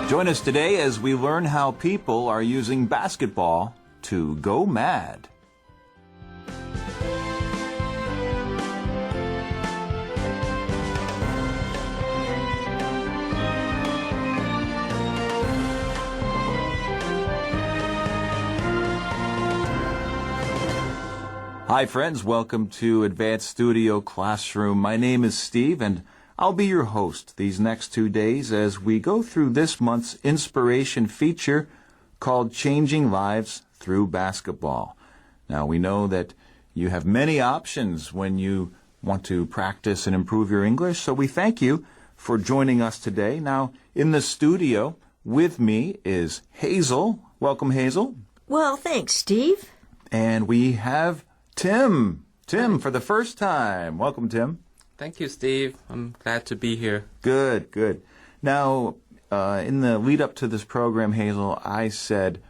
Join us today as we learn how people are using basketball to go mad. Hi friends, welcome to Advanced Studio Classroom. My name is Steve and I'll be your host these next 2 days as we go through this month's inspiration feature called Changing Lives Through Basketball. Now we know that you have many options when you want to practice and improve your English, so we thank you for joining us today. Now in the studio with me is Hazel. Welcome, Hazel. Well, thanks, Steve. And we have Tim. Tim, for the first time. Welcome, Tim. Thank you, Steve. I'm glad to be here. Good, good. Now, in the lead up to this program, Hazel, I said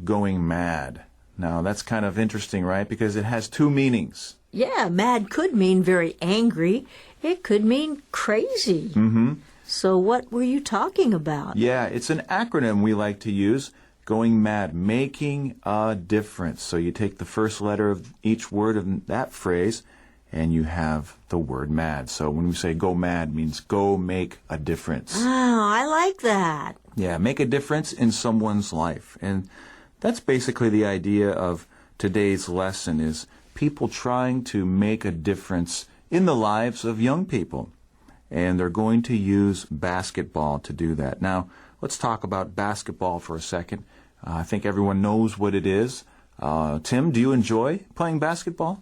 going mad. Now, that's kind of interesting, right? Because it has two meanings. Yeah, mad could mean very angry. It could mean crazy. Mm-hmm. So what were you talking about? Yeah, it's an acronym we like to use. Going mad, making a difference. So you take the first letter of each word of that phrase, and you have the word mad. So when we say go mad, means go make a difference. Oh, I like that. Yeah, make a difference in someone's life. And that's basically the idea of today's lesson, is people trying to make a difference in the lives of young people. And they're going to use basketball to do that. Now, let's talk about basketball for a second. I think everyone knows what it is. Tim, do you enjoy playing basketball?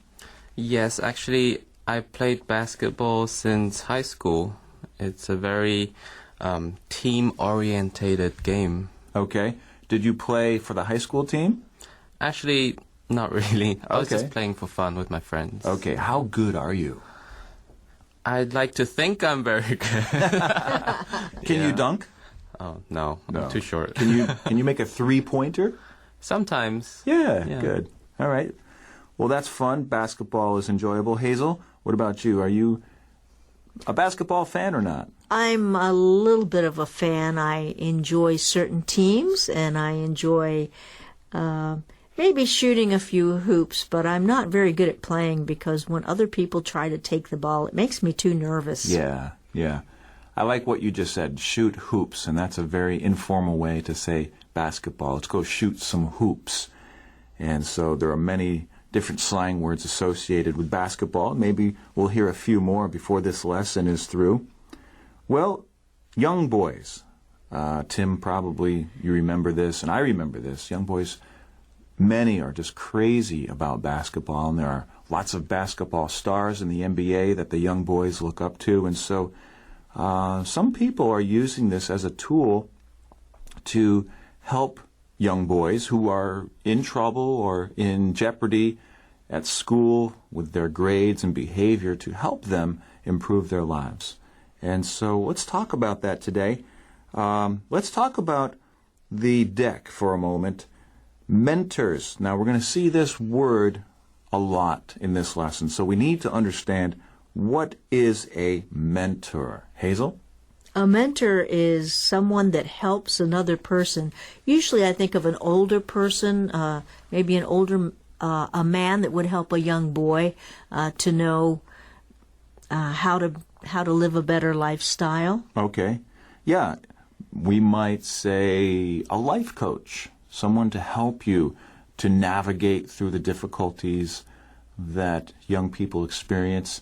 Yes, actually, I played basketball since high school. It's a very team-orientated game. Okay. Did you play for the high school team? Actually, not really. I was Okay. just playing for fun with my friends. Okay. How good are you? I'd like to think I'm very good. Can you dunk? Oh, no, No. I'm too short. Can you make a three-pointer? Sometimes. Yeah, Yeah. good. All right. Well, that's fun. Basketball is enjoyable. Hazel, what about you? Are you a basketball fan or not? I'm a little bit of a fan. I enjoy certain teams, and I enjoy maybe shooting a few hoops, but I'm not very good at playing because when other people try to take the ball, it makes me too nervous. Yeah, yeah. I like what you just said, shoot hoops, and that's a very informal way to say basketball. Let's go shoot some hoops. And so there are many different slang words associated with basketball. Maybe we'll hear a few more before this lesson is through. Well, young boys. Tim, probably you remember this, and I remember this. Young boys, many are just crazy about basketball, and there are lots of basketball stars in the NBA that the young boys look up to. And so some people are using this as a tool to help young boys who are in trouble or in jeopardy at school with their grades and behavior to help them improve their lives. And so let's talk about that today. Let's talk about the deck for a moment. Mentors. Now we're going to see this word a lot in this lesson, so we need to understand what is a mentor. Hazel? A mentor is someone that helps another person. Usually I think of an older person, maybe an older a man that would help a young boy to know how to live a better lifestyle. Okay. Yeah, we might say a life coach, someone to help you to navigate through the difficulties that young people experience.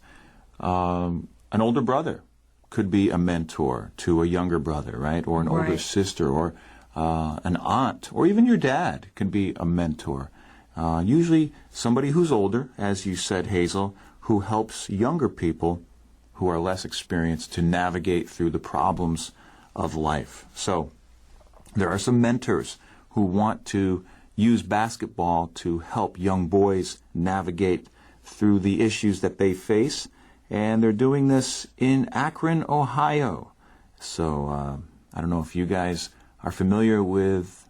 An older brother could be a mentor to a younger brother, right? Or an older Right. sister, or an aunt, or even your dad can be a mentor. Usually somebody who's older, as you said, Hazel, who helps younger people who are less experienced to navigate through the problems of life. So there are some mentors who want to use basketball to help young boys navigate through the issues that they face. And they're doing this in Akron, Ohio. So I don't know if you guys are familiar with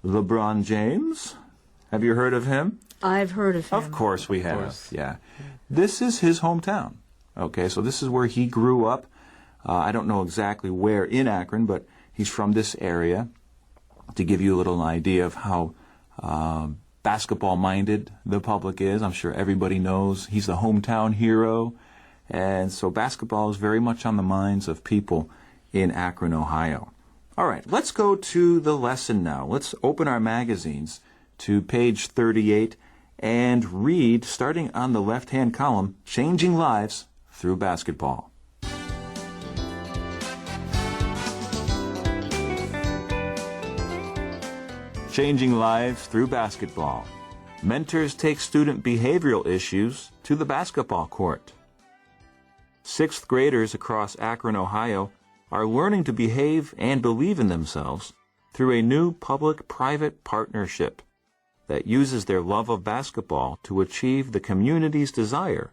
LeBron James. Have you heard of him? I've heard of him. Of course we have. course. Yeah. This is his hometown. Okay, so this is where he grew up. I don't know exactly where in Akron, but He's from this area. To give you a little idea of how basketball-minded the public is, I'm sure everybody knows he's the hometown hero. And so basketball is very much on the minds of people in Akron, Ohio. All right, let's go to the lesson now. Let's open our magazines to page 38 and read, starting on the left-hand column, Changing Lives Through Basketball. Changing Lives Through Basketball. Mentors take student behavioral issues to the basketball court. Sixth graders across Akron, Ohio, are learning to behave and believe in themselves through a new public-private partnership that uses their love of basketball to achieve the community's desire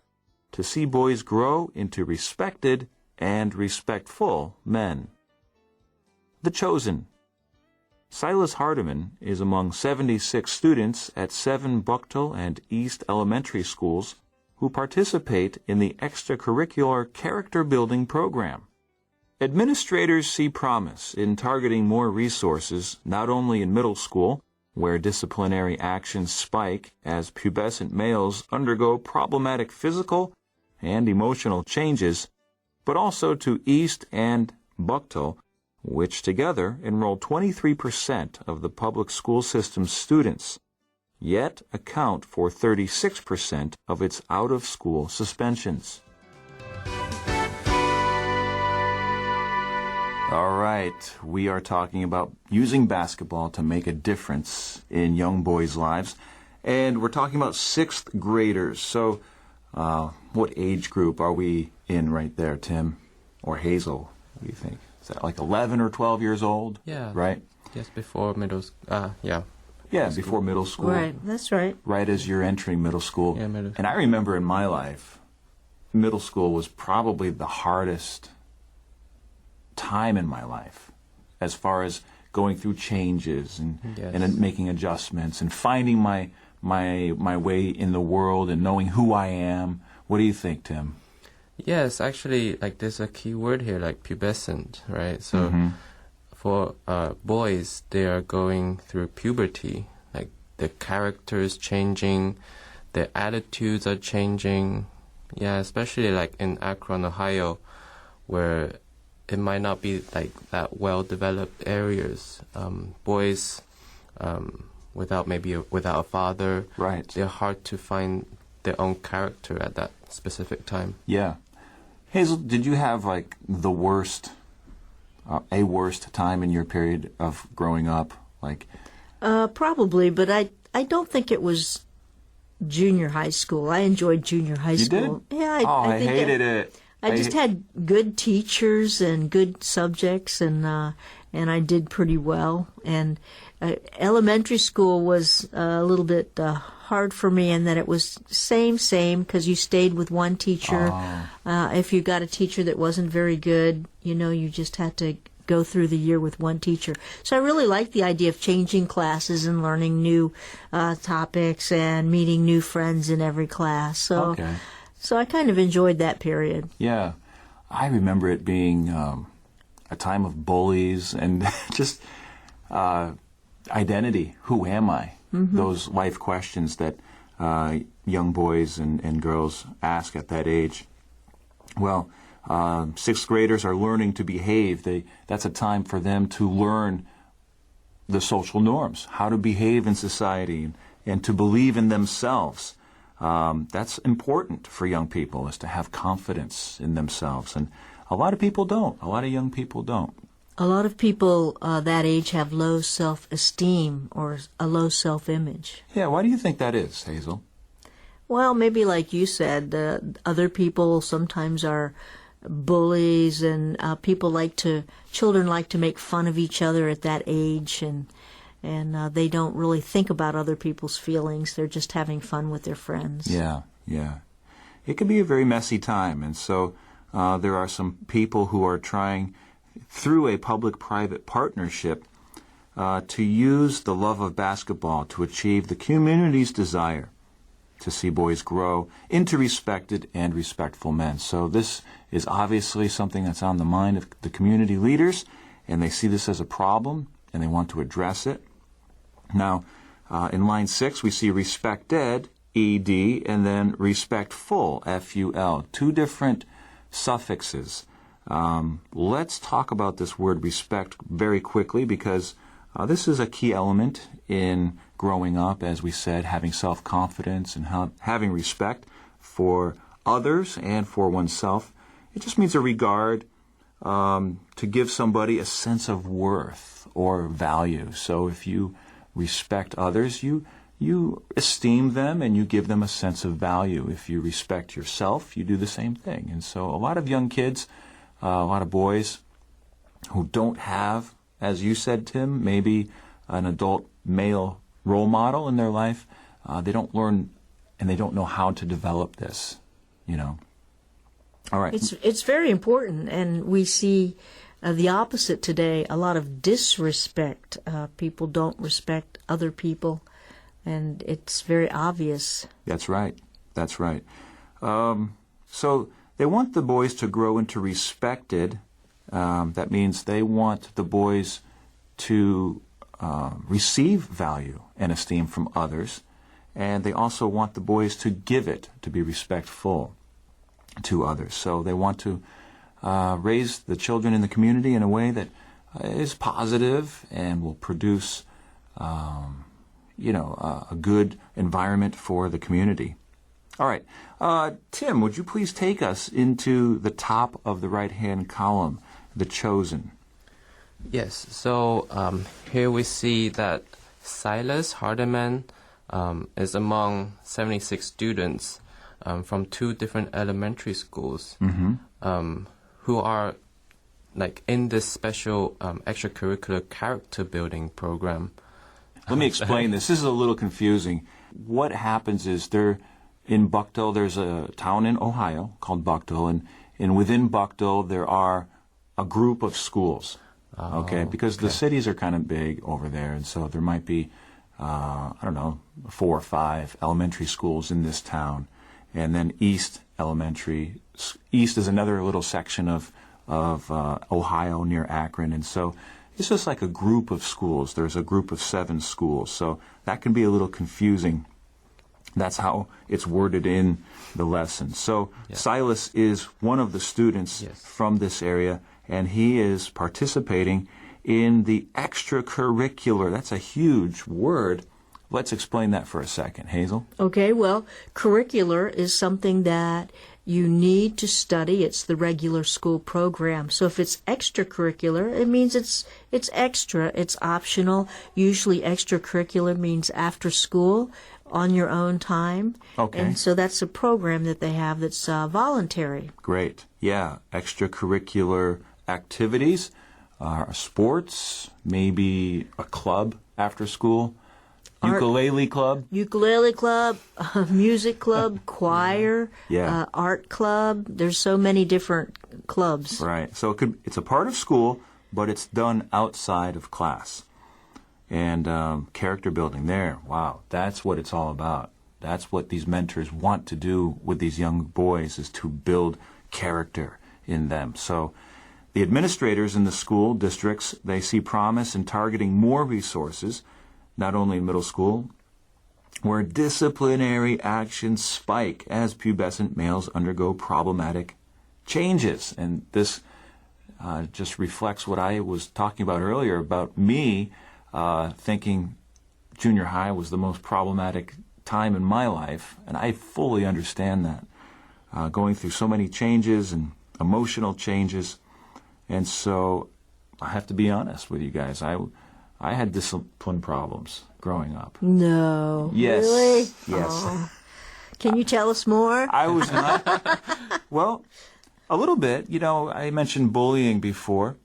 to see boys grow into respected and respectful men. The Chosen. Silas Hardiman is among 76 students at 7 Bucktel and East Elementary schools who participate in the extracurricular character building program. Administrators see promise in targeting more resources not only in middle school, where disciplinary actions spike as pubescent males undergo problematic physical and emotional changes, but also to East and Bucktel, which together enroll 23% of the public school system's students, yet account for 36% of its out-of-school suspensions. All right, we are talking about using basketball to make a difference in young boys' lives, and we're talking about sixth graders. So what age group are we in right there, Tim? Or Hazel, what do you think? Is that like 11 or 12 years old? Yeah. Right? Just before middle school. Yeah. Yeah, before middle school. Right, that's right. Right as you're entering middle school. Yeah, middle school. And I remember in my life, middle school was probably the hardest time in my life as far as going through changes and Yes. and making adjustments and finding my way in the world and knowing who I am. What do you think, Tim? Yes, actually, like there's a key word here, like pubescent, right? So for boys, they are going through puberty. Like their characters changing, their attitudes are changing. Yeah, especially like in Akron, Ohio, where it might not be like that well-developed areas. Boys without a father, Right. they're hard to find their own character at that specific time. Yeah. Hazel, did you have like the worst, a worst time in your period of growing up? Like, Probably, but I don't think it was junior high school. I enjoyed junior high you school. did? Yeah, I think hated it. I just had good teachers and good subjects, and I did pretty well. And elementary school was a little bit hard for me in that it was same because you stayed with one teacher. If you got a teacher that wasn't very good, you just had to go through the year with one teacher. So I really liked the idea of changing classes and learning new topics and meeting new friends in every class. So I kind of enjoyed that period. Yeah. I remember it being a time of bullies and just identity. Who am I? Those life questions that young boys and girls ask at that age. Well, sixth graders are learning to behave. That's a time for them to learn the social norms, how to behave in society, and to believe in themselves. That's important for young people, is to have confidence in themselves. And a lot of people don't. A lot of young people don't. A lot of people that age have low self-esteem or a low self-image. Yeah, why do you think that is, Hazel? Well, maybe like you said, other people sometimes are bullies, and children like to make fun of each other at that age, and they don't really think about other people's feelings. They're just having fun with their friends. Yeah. It can be a very messy time, and so there are some people who are trying, through a public-private partnership, to use the love of basketball to achieve the community's desire to see boys grow into respected and respectful men. So this is obviously something that's on the mind of the community leaders, and they see this as a problem, and they want to address it. Now, in line 6, we see respected, ED, and then respectful, FUL. Two different suffixes. Let's talk about this word respect very quickly, because this is a key element in growing up, as we said, having self-confidence and having respect for others and for oneself. It just means a regard, to give somebody a sense of worth or value. So if you respect others, you esteem them and you give them a sense of value. If you respect yourself, you do the same thing. And so a lot of young kids, a lot of boys who don't have, as you said, Tim, maybe an adult male role model in their life, they don't learn and they don't know how to develop this, you know. All right. It's very important, and we see the opposite today, a lot of disrespect. People don't respect other people, and it's very obvious. That's right. That's right. So they want the boys to grow into respected. That means they want the boys to receive value and esteem from others, and they also want the boys to give it, to be respectful to others. So they want to raise the children in the community in a way that is positive and will produce, a good environment for the community. All right. Tim, would you please take us into the top of the right-hand column, the chosen? Yes, so here we see that Silas Hardeman is among 76 students from 2 different elementary schools who are like in this special extracurricular character building program. Let me explain this. This is a little confusing. What happens is in Buckdale, there's a town in Ohio called Buckdale, and within Buckdale there are a group of schools. Because the cities are kind of big over there, and so there might be, 4 or 5 elementary schools in this town. And then East is another little section of Ohio near Akron. And so it's just like a group of schools. There's a group of 7 schools. So that can be a little confusing. That's how it's worded in the lesson. So Silas is one of the students from this area, and he is participating in the extracurricular. That's a huge word. Let's explain that for a second. Hazel? Okay, well, curricular is something that you need to study. It's the regular school program. So if it's extracurricular, it means it's extra, it's optional. Usually extracurricular means after school, on your own time. Okay. And so that's a program that they have that's voluntary. Great. Yeah, extracurricular activities, sports, maybe a club after school. Ukulele club, music club, choir, art club. There's so many different clubs. Right. So it's a part of school, but it's done outside of class. And character building there. Wow, that's what it's all about. That's what these mentors want to do with these young boys, is to build character in them. So the administrators in the school districts, they see promise in targeting more resources, not only in middle school, where disciplinary actions spike as pubescent males undergo problematic changes. And this just reflects what I was talking about earlier about me thinking junior high was the most problematic time in my life, and I fully understand that. Going through so many changes and emotional changes, and so I have to be honest with you guys. I had discipline problems growing up. No. Yes. Really? Yes. Oh. Can you tell us more? I was not. Well, a little bit. I mentioned bullying before,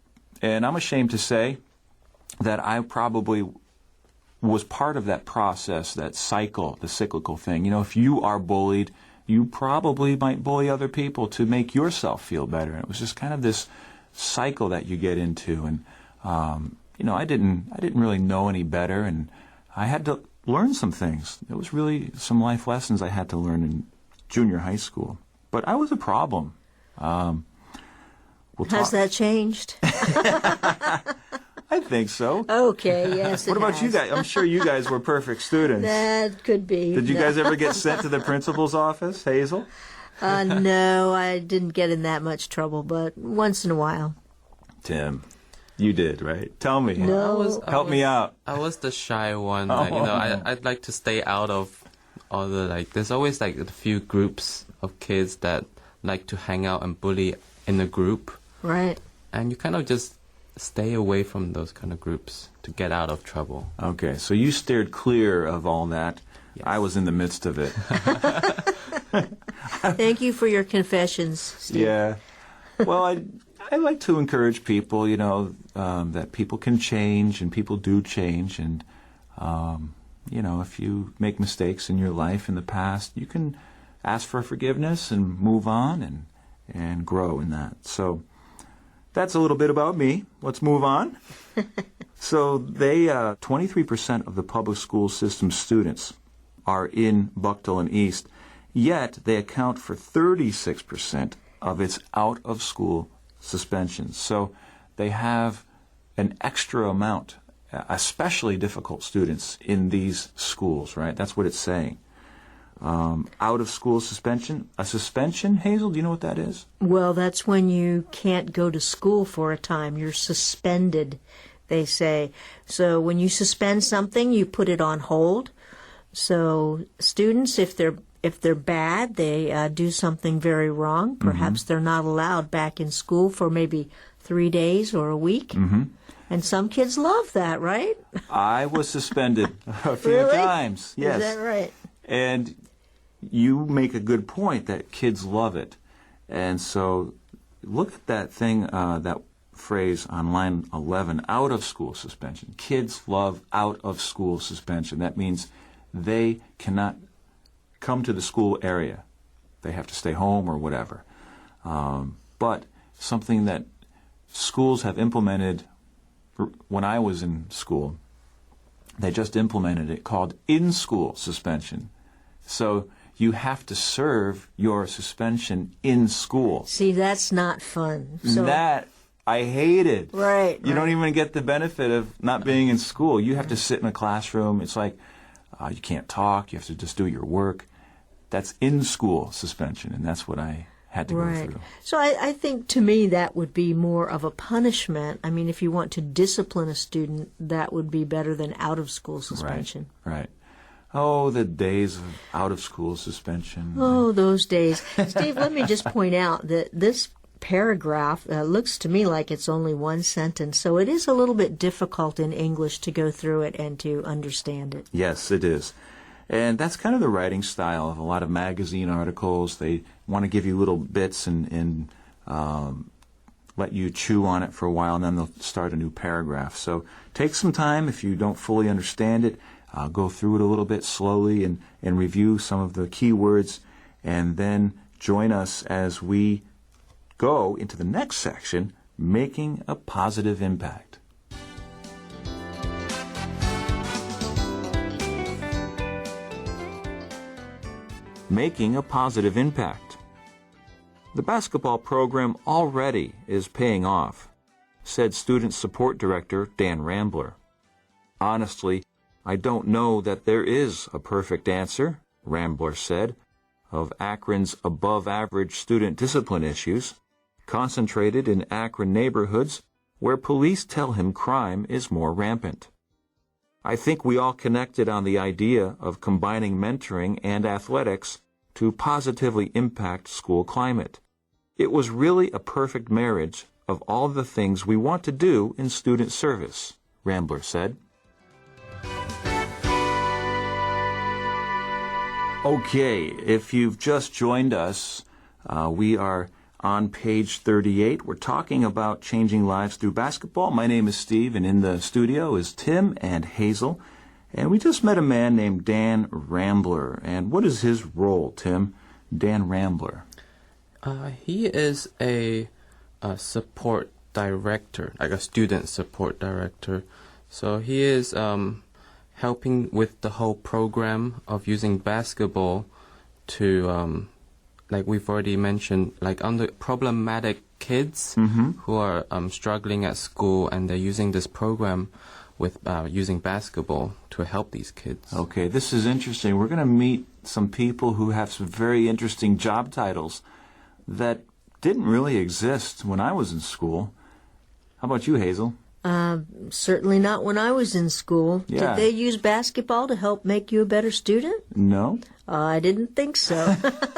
and I'm ashamed to say that I probably was part of that process, that cycle, the cyclical thing. If you are bullied, you probably might bully other people to make yourself feel better. And it was just kind of this cycle that you get into, and I didn't really know any better, and I had to learn some things. There was really some life lessons I had to learn in junior high school. But I was a problem. Has that changed? I think so. Okay, yes, What about you guys? I'm sure you guys were perfect students. That could be. Did you guys ever get sent to the principal's office, Hazel? No, I didn't get in that much trouble, but once in a while. Tim, you did, right? Tell me. No. Help me out. I was the shy one. I'd like to stay out of all the, like, there's always like a few groups of kids that like to hang out and bully in a group. Right. And you kind of just stay away from those kind of groups to get out of trouble. Okay, so you steered clear of all that. Yes. I was in the midst of it. Thank you for your confessions, Steve. Yeah. Well, I like to encourage people, that people can change and people do change. And, if you make mistakes in your life in the past, you can ask for forgiveness and move on and grow in that. So that's a little bit about me. Let's move on. So 23% of the public school system students are in Bucktel and East, yet they account for 36% of its out-of-school suspensions. So they have an extra amount, especially difficult students in these schools, right? That's what it's saying. Out-of-school suspension. A suspension, Hazel, do you know what that is? Well, that's when you can't go to school for a time. You're suspended, they say. So when you suspend something, you put it on hold. So students, if they're bad, they do something very wrong. Perhaps they're not allowed back in school for maybe 3 days or a week. Mm-hmm. And some kids love that, right? I was suspended a few Really? times. Yes. Is that right? And you make a good point that kids love it. And so look at that thing, that phrase on line 11, out-of-school suspension. Kids love out-of-school suspension. That means they cannot come to the school area. They have to stay home or whatever. But something that schools have implemented when I was in school, they just implemented it called in-school suspension. So you have to serve your suspension in school. See, that's not fun. So, that I hated. Right. You don't even get the benefit of not being in school. You have to sit in a classroom. It's like you can't talk. You have to just do your work. That's in-school suspension, and that's what I had to go through. So I think to me that would be more of a punishment. I mean, if you want to discipline a student, that would be better than out-of-school suspension. Right. Oh, the days of out-of-school suspension. Oh, those days. Steve, let me just point out that this paragraph looks to me like it's only one sentence, so it is a little bit difficult in English to go through it and to understand it. Yes, it is. And that's kind of the writing style of a lot of magazine articles. They want to give you little bits and let you chew on it for a while, and then they'll start a new paragraph. So take some time if you don't fully understand it. Go through it a little bit slowly and review some of the key words, and then join us as we go into the next section, Making a Positive Impact. Making a positive impact. The basketball program already is paying off, said Student Support Director Dan Rambler. Honestly, I don't know that there is a perfect answer, Rambler said, of Akron's above-average student discipline issues, concentrated in Akron neighborhoods where police tell him crime is more rampant. I think we all connected on the idea of combining mentoring and athletics to positively impact school climate. It was really a perfect marriage of all the things we want to do in student service, Rambler said. Okay, if you've just joined us, we are on page 38. We're talking about changing lives through basketball. My name is Steve, and in the studio is Tim and Hazel. And we just met a man named Dan Rambler. And what is his role, Tim? Dan Rambler. He is a support director, like a student support director. So he is helping with the whole program of using basketball to like we've already mentioned, like on the problematic kids who are struggling at school, and they're using this program with using basketball to help these kids. Okay, this is interesting. We're going to meet some people who have some very interesting job titles that didn't really exist when I was in school. How about you, Hazel? Certainly not when I was in school. Yeah. Did they use basketball to help make you a better student? No. I didn't think so.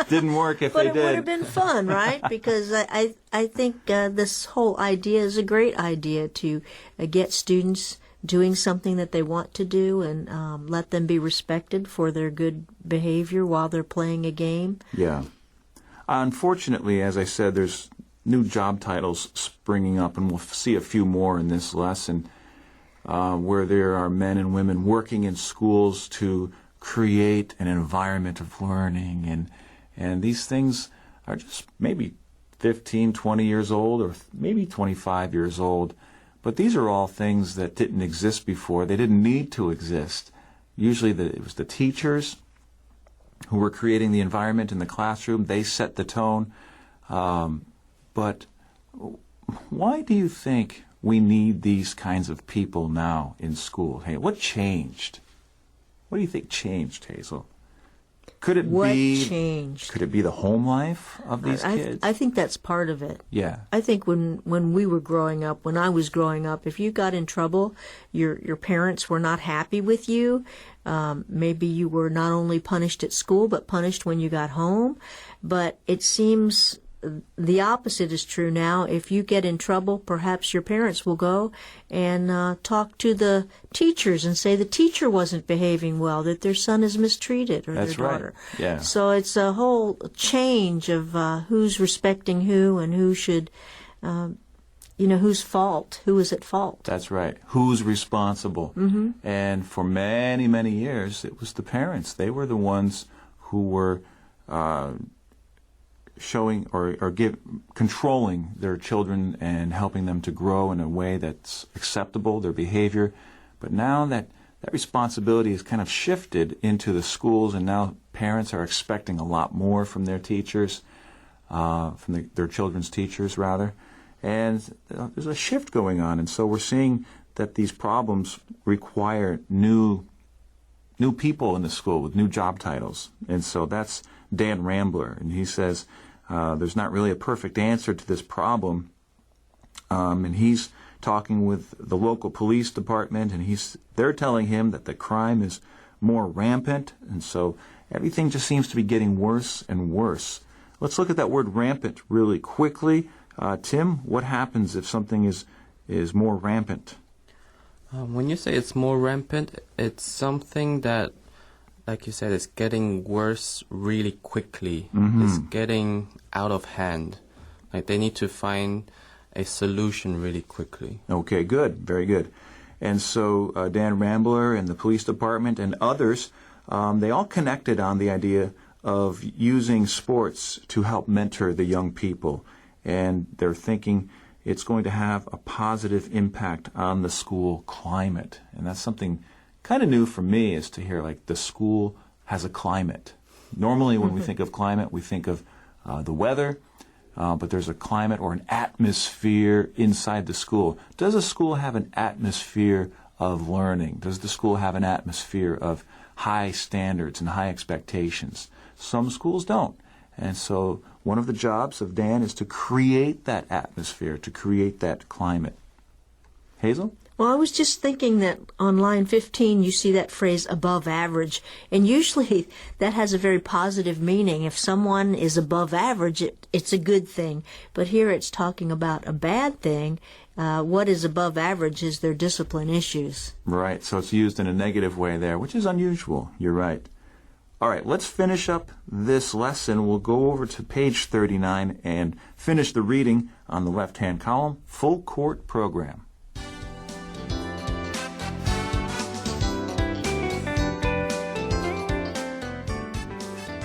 Didn't work if But they it did. would have been fun, right? Because I think this whole idea is a great idea to get students doing something that they want to do and let them be respected for their good behavior while they're playing a game. Yeah. Unfortunately, as I said, there's new job titles springing up, and we'll see a few more in this lesson, where there are men and women working in schools to create an environment of learning, and these things are just maybe 15, 20 years old, or maybe 25 years old, but these are all things that didn't exist before. They didn't need to exist. Usually it was the teachers who were creating the environment in the classroom. They set the tone. But why do you think we need these kinds of people now in school? Hey, what changed? What do you think changed, Hazel? Could it What be changed? Could it be the home life of these kids? I think that's part of it. Yeah. I think when we were growing up, when I was growing up, if you got in trouble, your parents were not happy with you. Maybe you were not only punished at school, but punished when you got home. But it seems the opposite is true now. If you get in trouble, perhaps your parents will go and talk to the teachers and say the teacher wasn't behaving well, that their son is mistreated or That's their right. daughter. Yeah. So it's a whole change of who's respecting who and who should, whose fault, who is at fault. That's right. Who's responsible? Mm-hmm. And for many, many years, it was the parents. They were the ones who were showing or controlling their children and helping them to grow in a way that's acceptable, their behavior. But now that responsibility has kind of shifted into the schools, and now parents are expecting a lot more from their teachers, from their children's teachers, rather. And there's a shift going on, and so we're seeing that these problems require new people in the school with new job titles. And so that's Dan Rambler, and he says there's not really a perfect answer to this problem, and he's talking with the local police department, and they're telling him that the crime is more rampant, and so everything just seems to be getting worse and worse. Let's look at that word rampant really quickly. Tim, what happens if something is more rampant? When you say it's more rampant, it's something that, like you said, it's getting worse really quickly. Mm-hmm. It's getting out of hand. Like they need to find a solution really quickly. Okay, good. Very good. And so Dan Rambler and the police department and others, they all connected on the idea of using sports to help mentor the young people. And they're thinking it's going to have a positive impact on the school climate. And that's something kind of new for me, is to hear like the school has a climate. Normally when we think of climate, we think of the weather, but there's a climate or an atmosphere inside the school. Does a school have an atmosphere of learning? Does the school have an atmosphere of high standards and high expectations? Some schools don't. And so one of the jobs of Dan is to create that atmosphere, to create that climate. Hazel? Well, I was just thinking that on line 15 you see that phrase above average, and usually that has a very positive meaning. If someone is above average, it's a good thing. But here it's talking about a bad thing. What is above average is their discipline issues. Right, so it's used in a negative way there, which is unusual. You're right. All right, let's finish up this lesson. We'll go over to page 39 and finish the reading on the left-hand column, Full Court Program.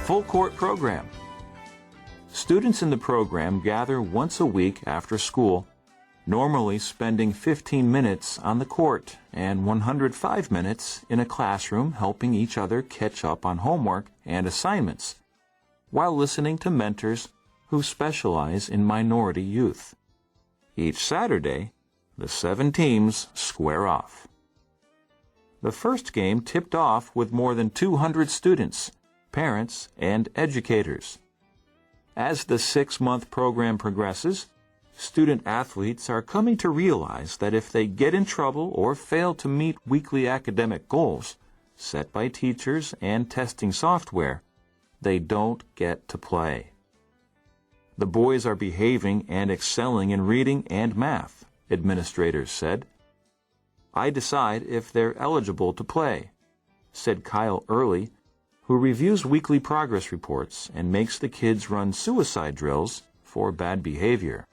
Full Court Program. Students in the program gather once a week after school, normally spending 15 minutes on the court and 105 minutes in a classroom helping each other catch up on homework and assignments. while listening to mentors who specialize in minority youth. Each Saturday, the 7 teams square off. The first game tipped off with more than 200 students, parents, and educators. As the 6-month program progresses, student athletes are coming to realize that if they get in trouble or fail to meet weekly academic goals set by teachers and testing software, they don't get to play. The boys are behaving and excelling in reading and math, administrators said. I decide if they're eligible to play, said Kyle Early, who reviews weekly progress reports and makes the kids run suicide drills for bad behavior.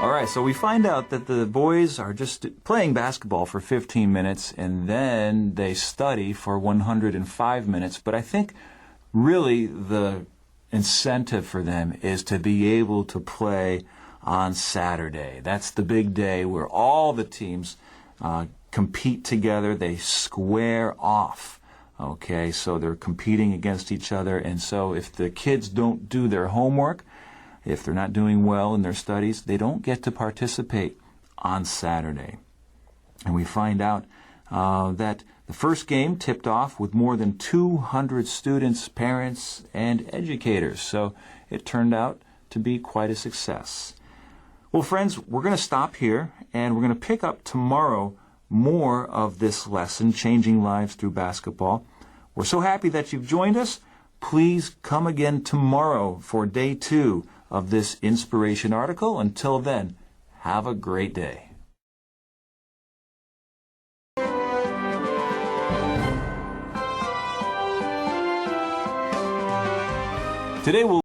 All right, so we find out that the boys are just playing basketball for 15 minutes and then they study for 105 minutes. But I think really the incentive for them is to be able to play on Saturday. That's the big day where all the teams compete together. They square off. Okay, so they're competing against each other. And so if the kids don't do their homework, if they're not doing well in their studies, they don't get to participate on Saturday. And we find out that the first game tipped off with more than 200 students, parents, and educators. So it turned out to be quite a success. Well, friends, we're going to stop here, and we're going to pick up tomorrow more of this lesson, Changing Lives Through Basketball. We're so happy that you've joined us. Please come again tomorrow for day 2 of this inspiration article. Until then, have a great day. Today we'll